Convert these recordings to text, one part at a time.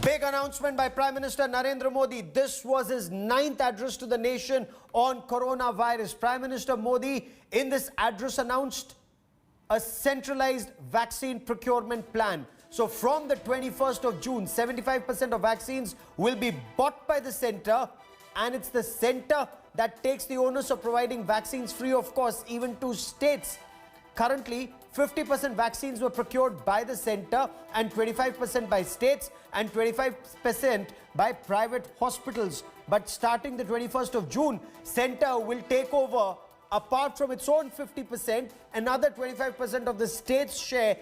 Big announcement by Prime Minister Narendra Modi. This was his 9th address to the nation on coronavirus. Prime Minister Modi in this address announced a centralized vaccine procurement plan. So from the 21st of June, 75% of vaccines will be bought by the center, and it's the center that takes the onus of providing vaccines free of cost even to states. Currently, 50% vaccines were procured by the center and 25% by states and 25% by private hospitals. But starting the 21st of June, center will take over, apart from its own 50%, another 25% of the state's share,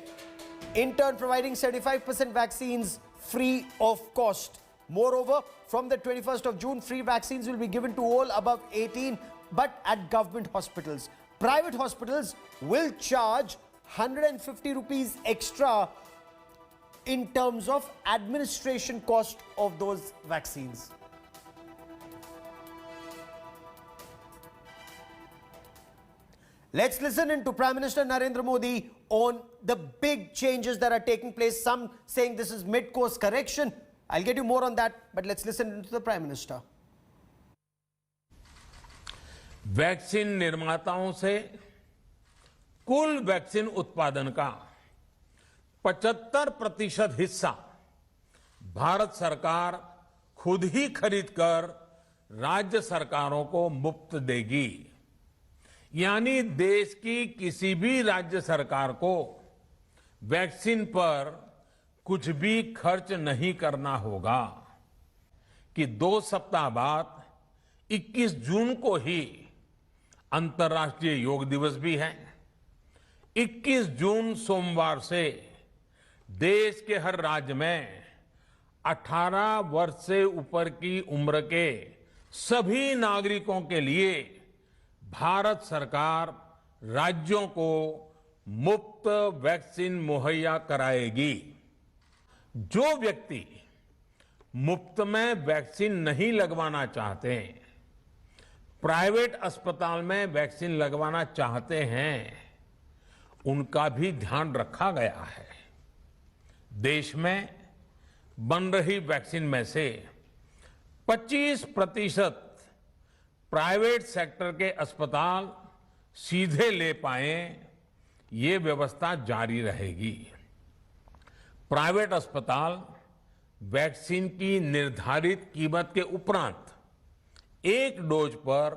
in turn providing 75% vaccines free of cost. Moreover, from the 21st of June, free vaccines will be given to all above 18, but at government hospitals. Private hospitals will charge 150 rupees extra in terms of administration cost of those vaccines. Let's listen in to Prime Minister Narendra Modi on the big changes that are taking place. Some saying this is mid-course correction. I'll get you more on that, but let's listen to the Prime Minister. Vaccine निर्माताओं से कुल vaccine उत्पादन का 75% हिस्सा भारत सरकार खुद ही खरीदकर राज्य सरकारों को मुफ्त देगी। यानी देश की किसी भी राज्य सरकार को वैक्सीन पर कुछ भी खर्च नहीं करना होगा। कि 2 सप्ताह बाद 21 जून को ही अंतर्राष्ट्रीय योग दिवस भी है। 21 जून सोमवार से देश के हर राज्य में 18 वर्ष से ऊपर की उम्र के सभी नागरिकों के लिए भारत सरकार राज्यों को मुफ्त वैक्सीन मुहैया कराएगी। जो व्यक्ति मुफ्त में वैक्सीन नहीं लगवाना चाहते, प्राइवेट अस्पताल में वैक्सीन लगवाना चाहते हैं, उनका भी ध्यान रखा गया है। देश में बन रही वैक्सीन में से 25% प्राइवेट सेक्टर के अस्पताल सीधे ले पाए, ये व्यवस्था जारी रहेगी। प्राइवेट अस्पताल वैक्सीन की निर्धारित कीमत के उपरांत एक डोज पर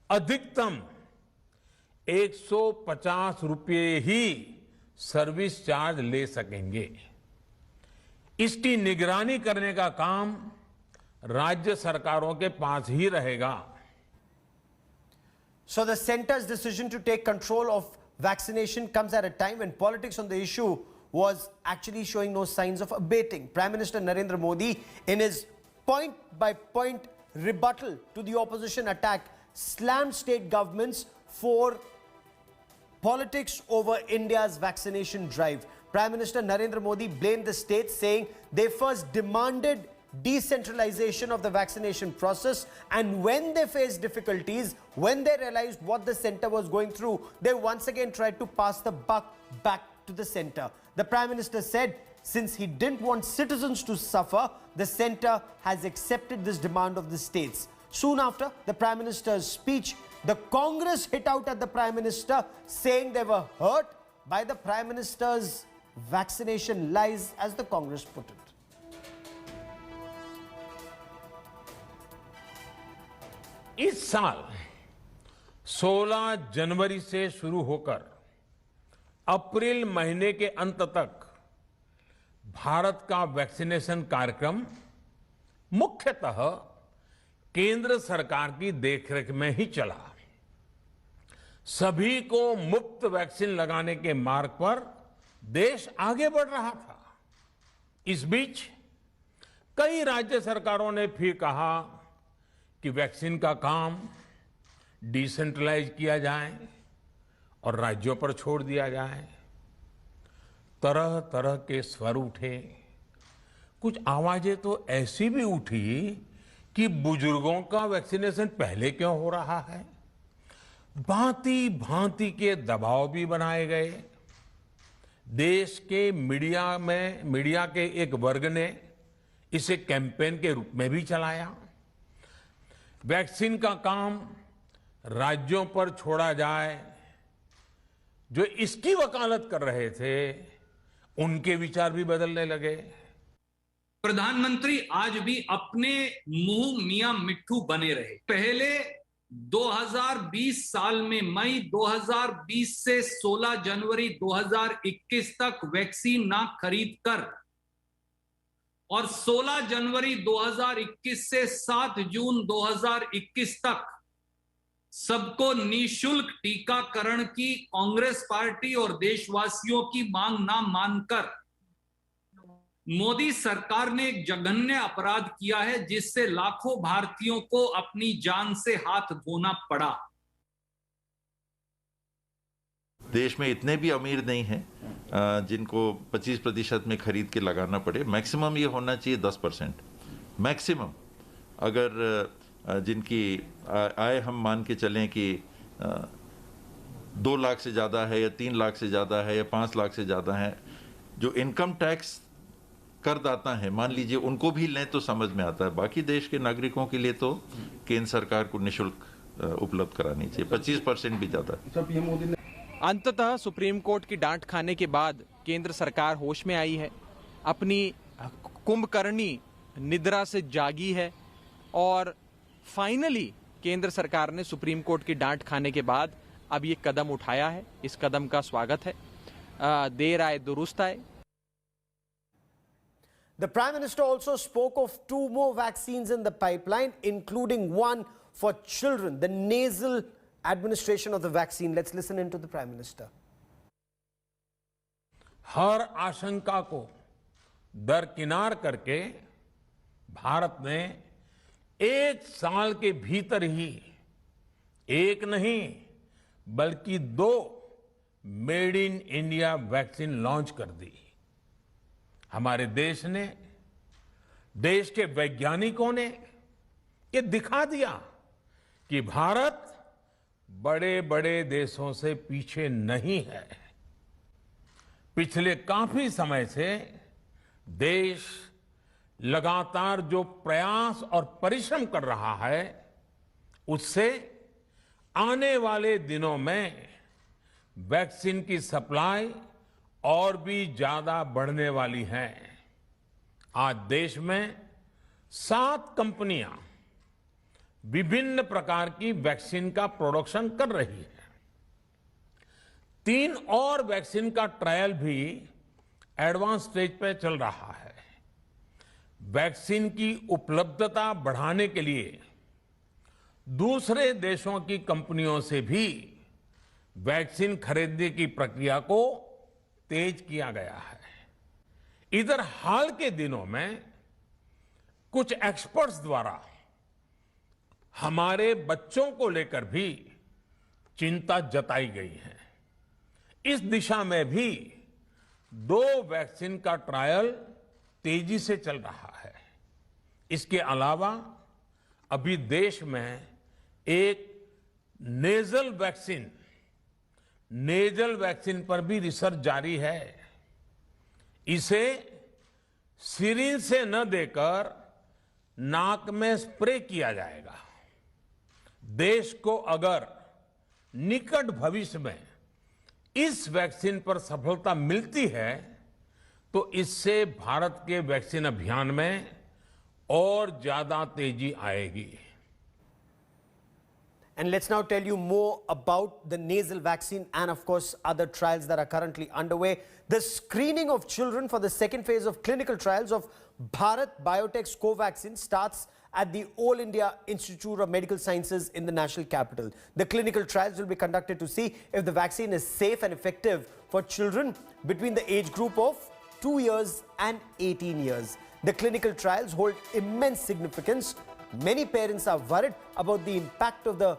अधिकतम 150 रुपये ही सर्विस चार्ज ले सकेंगे। इसकी निगरानी करने का काम राज्य सरकारों के पास ही रहेगा। So the center's decision to take control of vaccination comes at a time when politics on the issue was actually showing no signs of abating. Prime Minister Narendra Modi, in his point-by-point rebuttal to the opposition attack, slammed state governments for politics over India's vaccination drive. Prime Minister Narendra Modi blamed the states, saying they first demanded decentralization of the vaccination process, and when they faced difficulties, when they realized what the center was going through, they once again tried to pass the buck back to the center. The Prime Minister said since he didn't want citizens to suffer, the center has accepted this demand of the states. Soon after the Prime Minister's speech, the Congress hit out at the Prime Minister, saying they were hurt by the Prime Minister's vaccination lies, as the Congress put it. इस साल 16 जनवरी से शुरू होकर अप्रैल महीने के अंत तक भारत का वैक्सीनेशन कार्यक्रम मुख्यतः केंद्र सरकार की देखरेख में ही चला। सभी को मुफ्त वैक्सीन लगाने के मार्ग पर देश आगे बढ़ रहा था। इस बीच कई राज्य सरकारों ने फिर कहा कि वैक्सीन का काम डिसेंट्रलाइज किया जाए और राज्यों पर छोड़ दिया जाए। तरह तरह के स्वर उठे। कुछ आवाजें तो ऐसी भी उठी कि बुजुर्गों का वैक्सीनेशन पहले क्यों हो रहा है। भांति भांति के दबाव भी बनाए गए। देश के मीडिया के एक वर्ग ने इसे कैंपेन के रूप में भी चलाया। वैक्सीन का काम राज्यों पर छोड़ा जाए, जो इसकी वकालत कर रहे थे उनके विचार भी बदलने लगे। प्रधानमंत्री आज भी अपने मुंह मियां मिट्ठू बने रहे। पहले 2020 साल में मई 2020 से 16 जनवरी 2021 तक वैक्सीन ना खरीद कर और 16 जनवरी 2021 से 7 जून 2021 तक सबको निःशुल्क टीकाकरण की कांग्रेस पार्टी और देशवासियों की मांग ना मानकर मोदी सरकार ने एक जघन्य अपराध किया है, जिससे लाखों भारतीयों को अपनी जान से हाथ धोना पड़ा। देश में इतने भी अमीर नहीं हैं जिनको 25% में खरीद के लगाना पड़े। मैक्सिमम ये होना चाहिए 10%। मैक्सिमम अगर जिनकी आय हम मान के चलें कि 2 लाख से ज़्यादा है या 3 लाख से ज़्यादा है या 5 लाख से ज़्यादा है, जो इनकम टैक्स करदाता है मान लीजिए उनको भी लें तो समझ में आता है। बाकी देश के नागरिकों के लिए तो केंद्र सरकार को निःशुल्क उपलब्ध करानी चाहिए। 25% भी ज़्यादा। अंततः सुप्रीम कोर्ट की डांट खाने के बाद केंद्र सरकार होश में आई है, अपनी कुंभकर्णी निद्रा से जागी है और फाइनली केंद्र सरकार ने सुप्रीम कोर्ट की डांट खाने के बाद अब ये कदम उठाया है। इस कदम का स्वागत है। देर आए दुरुस्त आए। The Prime Minister also spoke of 2 more vaccines in the pipeline, including one for children, the nasal administration of the vaccine. Let's listen into the Prime Minister. हर आशंका को दरकिनार करके भारत ने 1 साल के भीतर ही एक नहीं बल्कि 2 made in India vaccine launch कर दी। हमारे देश ने, देश के वैज्ञानिकों ने ये दिखा दिया कि भारत बड़े बड़े देशों से पीछे नहीं है। पिछले काफी समय से देश लगातार जो प्रयास और परिश्रम कर रहा है, उससे आने वाले दिनों में वैक्सीन की सप्लाई और भी ज्यादा बढ़ने वाली है। आज देश में 7 कंपनियां विभिन्न प्रकार की वैक्सीन का प्रोडक्शन कर रही है। 3 और वैक्सीन का ट्रायल भी एडवांस स्टेज पे चल रहा है। वैक्सीन की उपलब्धता बढ़ाने के लिए दूसरे देशों की कंपनियों से भी वैक्सीन खरीदने की प्रक्रिया को तेज किया गया है। इधर हाल के दिनों में कुछ एक्सपर्ट्स द्वारा हमारे बच्चों को लेकर भी चिंता जताई गई है। इस दिशा में भी 2 वैक्सीन का ट्रायल तेजी से चल रहा है। इसके अलावा अभी देश में एक नेजल वैक्सीन पर भी रिसर्च जारी है। इसे सिरिंज से न देकर नाक में स्प्रे किया जाएगा। देश को अगर निकट भविष्य में इस वैक्सीन पर सफलता मिलती है तो इससे भारत के वैक्सीन अभियान में और ज्यादा तेजी आएगी। And let's now tell you more about the nasal vaccine and of course other trials that are currently underway. The screening of children for the second phase of clinical trials of Bharat Biotech's Covaxin starts at the All India Institute of Medical Sciences in the national capital. The clinical trials will be conducted to see if the vaccine is safe and effective for children between the age group of 2 years and 18 years. The clinical trials hold immense significance. Many parents are worried about the impact of the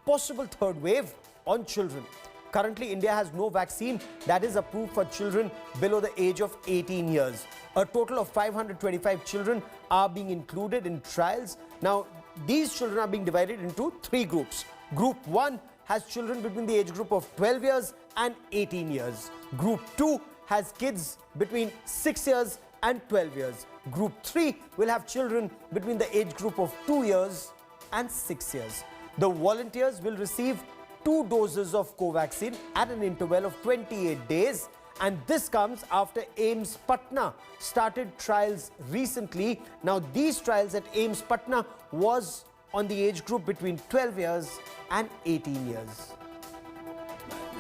possible 3rd wave on children. Currently, India has no vaccine that is approved for children below the age of 18 years. A total of 525 children are being included in trials. Now, these children are being divided into 3 groups. Group 1 has children between the age group of 12 years and 18 years. Group 2 has kids between 6 years and 12 years. Group 3 will have children between the age group of 2 years and 6 years. The volunteers will receive 2 doses of Covaxin at an interval of 28 days. And this comes after AIIMS Patna started trials recently. Now, these trials at AIIMS Patna was on the age group between 12 years and 18 years.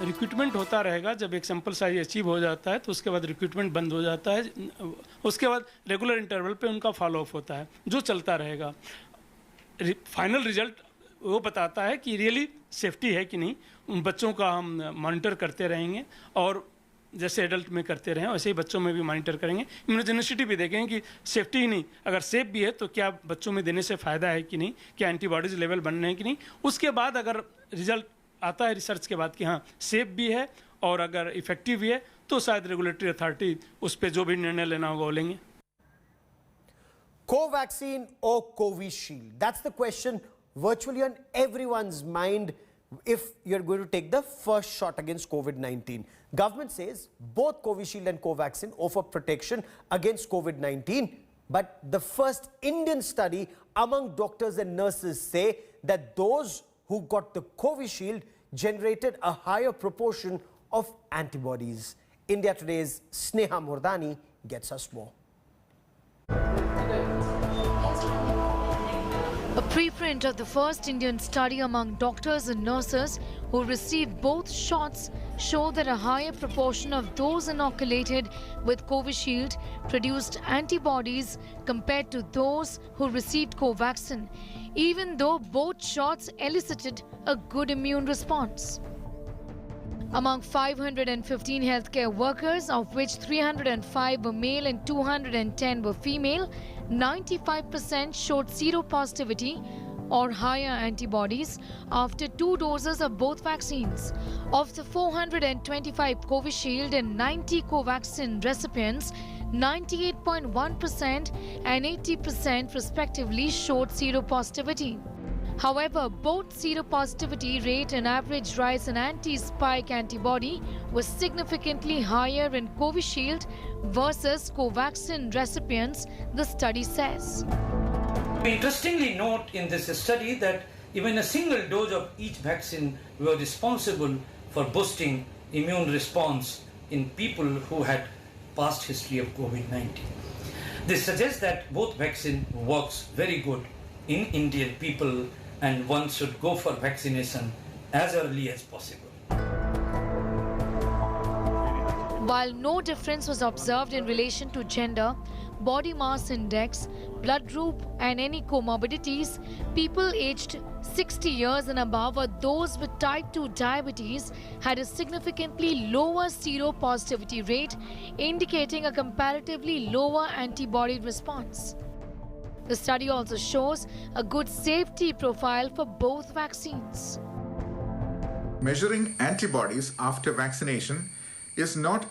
Recruitment होता रहेगा. जब एक sample size achieve हो जाता है तो उसके बाद रिक्रूटमेंट बंद हो जाता है. उसके बाद रेगुलर इंटरवल पे उनका फॉलोअप होता है जो चलता रहेगा. फाइनल रिजल्ट वो बताता है कि रियली सेफ्टी है कि नहीं. उन बच्चों का हम मॉनिटर करते रहेंगे और जैसे एडल्ट में करते रहें वैसे ही बच्चों में भी मॉनिटर करेंगे. इम्यूनोजेनिसिटी भी देखेंगे कि सेफ्टी ही नहीं, अगर सेफ भी है तो क्या बच्चों में देने से फ़ायदा है कि नहीं, क्या एंटीबॉडीज़ लेवल बनने हैं कि नहीं. उसके बाद अगर रिजल्ट आता है रिसर्च के बाद कि हाँ सेफ भी है और अगर इफेक्टिव भी है तो शायद रेगुलेटरी अथॉरिटी उस पर जो भी निर्णय लेना होगा वो लेंगे. Covaxin or Covishield? That's the question virtually on everyone's mind if you're going to take the first shot against COVID-19. Government says both Covishield and Covaxin offer protection against COVID-19, but the first Indian study among doctors and nurses say that those who got the Covishield generated a higher proportion of antibodies. India Today's Sneha Murdani gets us more. A preprint of the first Indian study among doctors and nurses who received both shots show that a higher proportion of those inoculated with Covishield produced antibodies compared to those who received Covaxin, even though both shots elicited a good immune response. Among 515 healthcare workers, of which 305 were male and 210 were female, 95% showed seropositivity or higher antibodies after 2 doses of both vaccines. Of the 425 Covishield and 90 Covaxin recipients, 98.1% and 80% respectively showed seropositivity. However, both seropositivity rate and average rise in anti-spike antibody was significantly higher in Covishield versus Covaxin recipients, the study says. We interestingly note in this study that even a single dose of each vaccine were responsible for boosting immune response in people who had past history of COVID-19. This suggests that both vaccine works very good in Indian people and one should go for vaccination as early as possible. While no difference was observed in relation to gender, body mass index, blood group and any comorbidities, people aged 60 years and above or those with type 2 diabetes had a significantly lower seropositivity rate, indicating a comparatively lower antibody response. The study also shows a good safety profile for both vaccines. Measuring antibodies after vaccination is not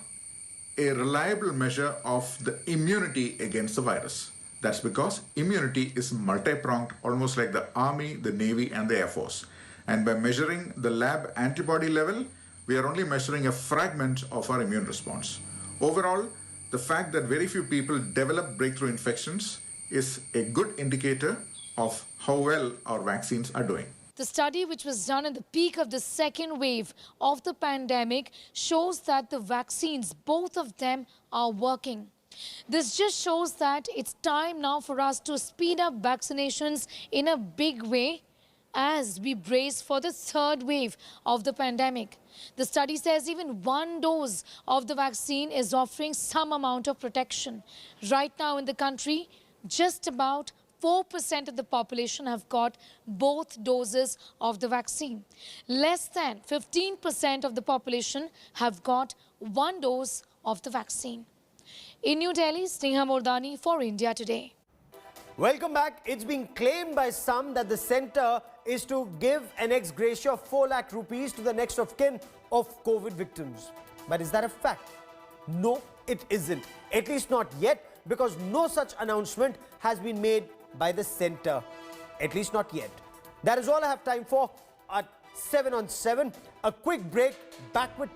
a reliable measure of the immunity against the virus. That's because immunity is multi-pronged, almost like the Army, the Navy, and the Air Force. And by measuring the lab antibody level, we are only measuring a fragment of our immune response. Overall, the fact that very few people develop breakthrough infections is a good indicator of how well our vaccines are doing. The study, which was done at the peak of the second wave of the pandemic, shows that the vaccines, both of them, are working. This just shows that it's time now for us to speed up vaccinations in a big way as we brace for the third wave of the pandemic. The study says even 1 dose of the vaccine is offering some amount of protection. Right now in the country, just about 4% of the population have got both doses of the vaccine. Less than 15% of the population have got 1 dose of the vaccine. In New Delhi, Sneha Murdani for India Today. Welcome back. It's being claimed by some that the centre is to give an ex gratia of 4 lakh rupees to the next of kin of COVID victims. But is that a fact? No, it isn't. At least not yet, because no such announcement has been made by the centre. At least not yet. That is all I have time for at 7 on 7. A quick break. Back with